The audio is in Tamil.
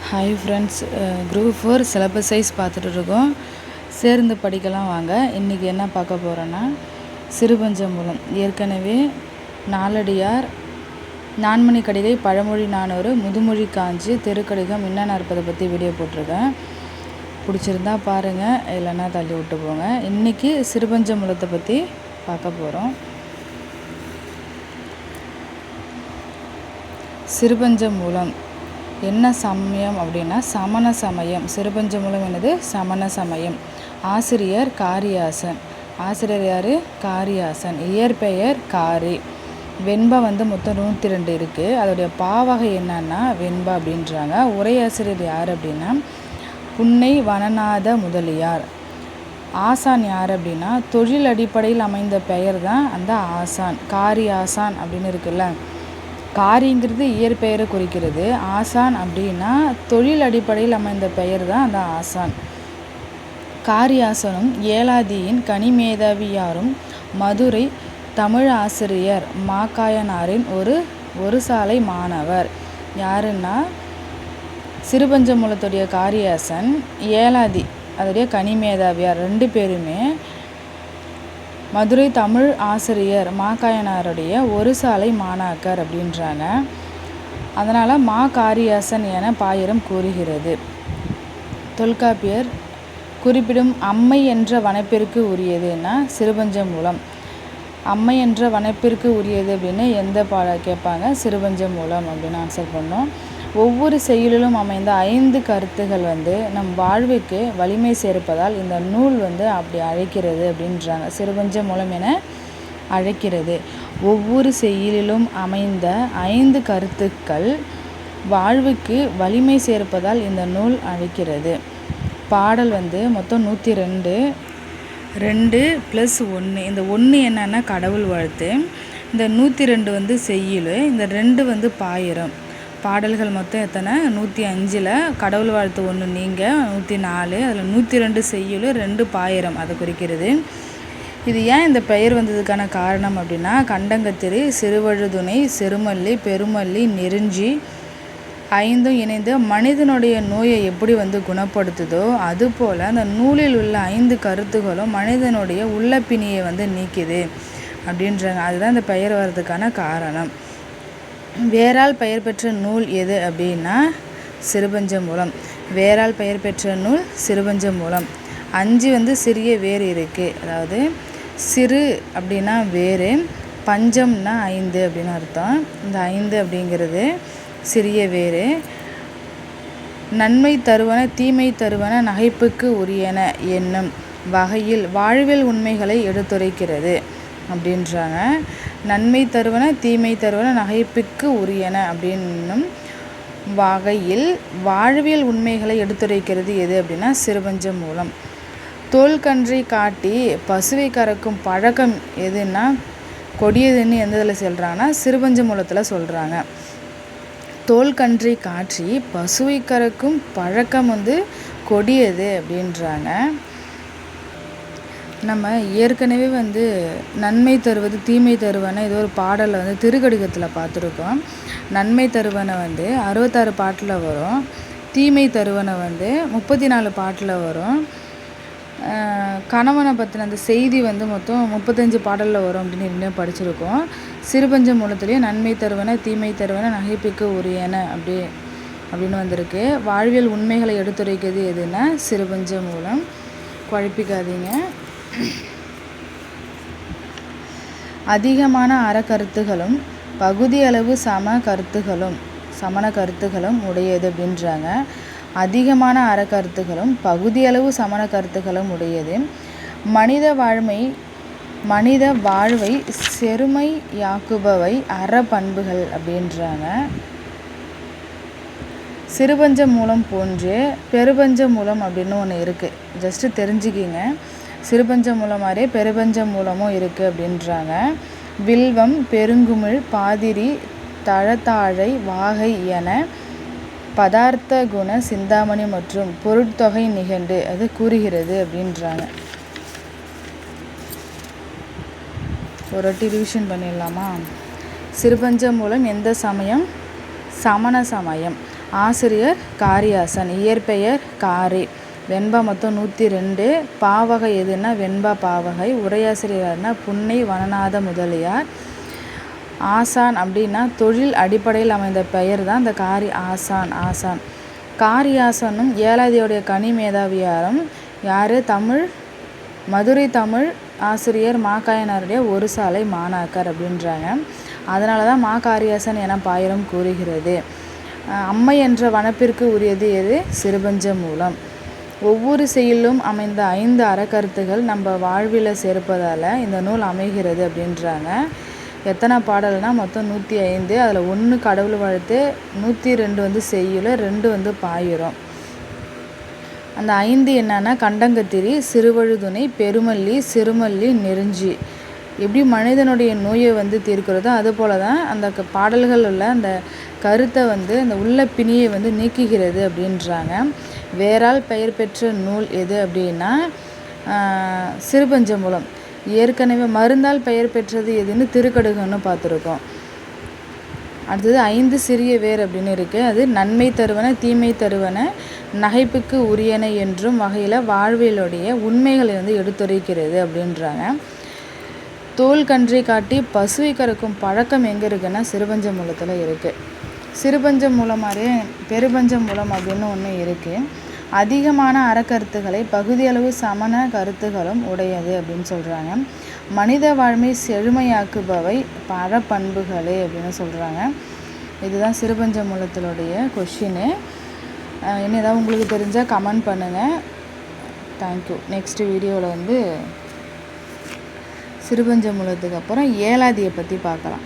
Hi friends, group 4 syllabus size பார்த்துட்டு இருக்கோம். சேர்ந்து படிக்கலாம் வாங்க. இன்றைக்கி என்ன பார்க்க போகிறோன்னா சிறுபஞ்சமூலம். ஏற்கனவே நாலடியார், நான்மணி கடிகை, பழமொழி 400, முதுமொழி காஞ்சி, திருக்கடிகம் இன்ன நாற்பதை பற்றி வீடியோ போட்டிருக்கேன். பிடிச்சிருந்தா பாருங்கள், இல்லைன்னா தள்ளி விட்டு போங்க. இன்றைக்கி சிறுபஞ்சமூலத்தை பற்றி பார்க்க போகிறோம். சிறுபஞ்சமூலம் என்ன சமயம் அப்படின்னா சமண சமயம். சிறுபஞ்சமூலம் என்னது? சமண சமயம். ஆசிரியர் காரியாசன். ஆசிரியர் யார்? காரியாசன். இயற்பெயர் காரி. வெண்பா மொத்தம் 102 இருக்குது. அதோடைய பாவகை என்னன்னா வெண்பா அப்படின்றாங்க. உரையாசிரியர் யார் அப்படின்னா புன்னை வனநாத முதலியார். ஆசான் யார் அப்படின்னா தொழில் அடிப்படையில் அமைந்த பெயர் தான் அந்த ஆசான். காரியாசான் அப்படின்னு இருக்குல்ல, காரிங்கிறது இயற்பெயரை குறிக்கிறது. ஆசான் அப்படின்னா தொழில் அடிப்படையில் அமைந்த பெயர் தான் அந்த ஆசான். காரியாசனும் ஏலாதியின் கனிமேதாவியாரும் மதுரை தமிழ் ஆசிரியர் மாக்காயனாரின் ஒரு சாலை மாணவர். யாருன்னா சிறுபஞ்சமூலத்துடைய காரியாசன், ஏலாதி அதோடைய கனிமேதாவியார், 2 பேருமே மதுரை தமிழ் ஆசிரியர் மாக்காயனாருடைய ஒரு சாலை மாணாக்கர் அப்படின்றாங்க. அதனால் மா காரியாசன் என பாயிரம் கூறுகிறது. தொல்காப்பியர் குறிப்பிடும் அம்மை என்ற வனப்பிற்கு உரியதுன்னா சிறுபஞ்சமூலம். அம்மை என்ற வனப்பிற்கு உரியது அப்படின்னு எந்த கேட்பாங்க? சிறுபஞ்சமூலம் அப்படின்னு ஆன்சர் பண்ணோம். ஒவ்வொரு செய்யுளிலும் அமைந்த 5 கருத்துகள் நம் வாழ்வுக்கு வலிமை சேர்ப்பதால் இந்த நூல் அப்படி அழைக்கிறது அப்படின்றாங்க. சிறுபஞ்சமூலம் என அழைக்கிறது. ஒவ்வொரு செய்யுளிலும் அமைந்த 5 கருத்துக்கள் வாழ்வுக்கு வலிமை சேர்ப்பதால் இந்த நூல் அழைக்கிறது. பாடல் மொத்தம் 102, 2 + 1. இந்த 1 என்னன்னா கடவுள் வாழ்த்து. இந்த 102 செய்யுள். இந்த 2 பாயிரம். பாடல்கள் மொத்தம் எத்தனை? 105. கடவுள் வாழ்த்து 1 நீங்கள் 104. அதில் 102 செய்யுள், 2 பாயிரம் அதை குறிக்கிறது. இது ஏன் இந்த பெயர் வந்ததுக்கான காரணம் அப்படின்னா கண்டங்கத்திரி, சிறுவழுதுணை, செருமல்லி, பெருமல்லி, நெருஞ்சி 5ம் இணைந்து மனிதனுடைய நோயை எப்படி குணப்படுத்துதோ அதுபோல் அந்த நூலில் உள்ள 5 கருத்துகளும் மனிதனுடைய உள்ள பிணியை நீக்குது அப்படின்றாங்க. அதுதான் இந்த பெயர் வர்றதுக்கான காரணம். வேரால் பெயர் பெற்ற நூல் எது அப்படின்னா சிறுபஞ்சமூலம். வேரால் பெயர் பெற்ற நூல் சிறுபஞ்சமூலம். 5 சிறிய வேர் இருக்குது. அதாவது சிறு அப்படின்னா வேறு, பஞ்சம்னா 5 அப்படின்னு அர்த்தம். இந்த 5 அப்படிங்கிறது சிறிய வேறு. நன்மை தருவன தீமை தருவன நகைப்புக்கு உரியன என்னும் வகையில் வாழ்வியல் உண்மைகளை எடுத்துரைக்கிறது அப்படின்றாங்க. நன்மை தருவன தீமை தருவன நகைப்புக்கு உரியன அப்படின்னும் வகையில் வாழ்வியல் உண்மைகளை எடுத்துரைக்கிறது எது அப்படின்னா சிறுபஞ்சமூலம். தோல்கன்றை காட்டி பசுவை கறக்கும் பழக்கம் எதுன்னா கொடியதுன்னு எந்த இதில் சொல்கிறாங்கன்னா சிறுபஞ்சமூலத்தில் சொல்கிறாங்க. தோல்கன்றை காட்டி பசுவை கறக்கும் பழக்கம் கொடியது அப்படின்றாங்க. நம்ம ஏற்கனவே நன்மை தருவது தீமை தருவன ஏதோ ஒரு பாடலில் திருக்கடிகத்தில் பார்த்துருக்கோம். நன்மை தருவனை 66 பாட்டில் வரும். தீமை தருவனை 34 பாட்டில் வரும். கணவனை பற்றின அந்த செய்தி மொத்தம் 35 பாடலில் வரும் அப்படின்னு இன்னும் படிச்சிருக்கோம். சிறுபஞ்சமூலத்துலேயே நன்மை தருவன தீமை தருவன நகைப்புக்கு உரியன அப்படின்னு வந்திருக்கு. வாழ்வியல் உண்மைகளை எடுத்துரைக்கிறது எதுன்னா சிறுபஞ்சமூலம். குழப்பிக்காதீங்க. அதிகமான அறக்கருத்துகளும் பகுதியளவு சமண கருத்துகளும் உடையது அப்படின்றாங்க. அதிகமான அறக்கருத்துகளும் பகுதியளவு சமண கருத்துகளும் உடையது. மனித வாழ்வை செருமையாக்குபவை அறப்பண்புகள் அப்படின்றாங்க. சிறுபஞ்சமூலம் போன்று பெருபஞ்சமூலம் அப்படின்னு ஒன்று இருக்குது. ஜஸ்ட்டு தெரிஞ்சுக்கிங்க. சிறுபஞ்சமூலம் மாதிரியே பெருபஞ்சமூலமும் இருக்குது அப்படின்றாங்க. வில்வம், பெருங்குமிழ், பாதிரி, தழத்தாழை, வாகை என பதார்த்த குண சிந்தாமணி மற்றும் பொருட்தொகை நிகண்டு அது கூறுகிறது அப்படின்றாங்க. ஒரு வாட்டி ரிவிஷன் பண்ணிடலாமா? சிறுபஞ்சமூலம் எந்த சமயம்? சமண சமயம். ஆசிரியர் காரியாசன். இயற்பெயர் காரி. வெண்பா மொத்தம் 102. பாவகை எதுன்னா வெண்பா பாவகை. உரையாசிரியர்னா புன்னை வனநாத முதலியார். ஆசான் அப்படின்னா தொழில் அடிப்படையில் அமைந்த பெயர் தான் இந்த ஆசான். காரியாசனும் ஏலாதியோடைய கனி மேதாவியாரும் யார்? மதுரை தமிழ் ஆசிரியர் மாக்காயனாருடைய ஒரு சாலை மாணாக்கர் அப்படின்றாங்க. அதனால தான் காரியாசன் என பாயிரம் கூறுகிறது. அம்மை என்ற வனப்பிற்கு உரியது எது? சிறுபஞ்ச மூலம். ஒவ்வொரு செய்யுளும் அமைந்த 5 அறக்கருத்துகள் நம்ம வாழ்வில் சேர்ப்பதால் இந்த நூல் அமைகிறது அப்படின்றாங்க. எத்தனை பாடல்னா மொத்தம் 105. அதில் 1 கடவுள் வாழ்த்து, 102 செய்யுள், 2 பாயிரம். அந்த 5 என்னன்னா கண்டங்கத்திரி, சிறுவழுதுணை, பெருமல்லி, சிறுமல்லி, நெருஞ்சி. எப்படி மனிதனுடைய நோயை தீர்க்கிறதோ அதுபோல தான் அந்த பாடல்கள் உள்ள அந்த கருத்தை அந்த உள்ள பிணியை நீக்குகிறது அப்படின்றாங்க. வேறால் பெயர் பெற்ற நூல் எது அப்படின்னா சிறுபஞ்ச மூலம். ஏற்கனவே மருந்தால் பெயர் பெற்றது எதுன்னு திருக்கடுகன்னு பார்த்துருக்கோம். அடுத்தது 5 சிறிய வேர் அப்படின்னு இருக்குது. அது நன்மை தருவன, தீமை தருவன, நகைப்புக்கு உரியன என்றும் வகையில் வாழ்வியலுடைய உண்மைகளை எடுத்துரைக்கிறது அப்படின்றாங்க. தோல் கன்றை காட்டி பசுவை கறக்கும் பழக்கம் எங்கே இருக்குன்னா சிறுபஞ்ச மூலத்தில் இருக்குது. சிறுபஞ்ச மூலம் மாதிரியே பெருபஞ்ச மூலம் அப்படின்னு ஒன்று இருக்குது. அதிகமான அறக்கருத்துக்களை பகுதியளவு சமண கருத்துகளும் உடையது அப்படின்னு சொல்கிறாங்க. மனித வாழ்மை செழுமையாக்குபவை பண்புகளே அப்படின்னு சொல்கிறாங்க. இதுதான் சிறுபஞ்ச மூலத்தினுடைய கொஷின்னு. என்ன ஏதாவது உங்களுக்கு தெரிஞ்சால் கமெண்ட் பண்ணுங்கள். தேங்க்யூ. நெக்ஸ்ட் வீடியோவில் சிறுபஞ்ச மூலத்துக்கு அப்புறம் ஏலாதியை பற்றி பார்க்கலாம்.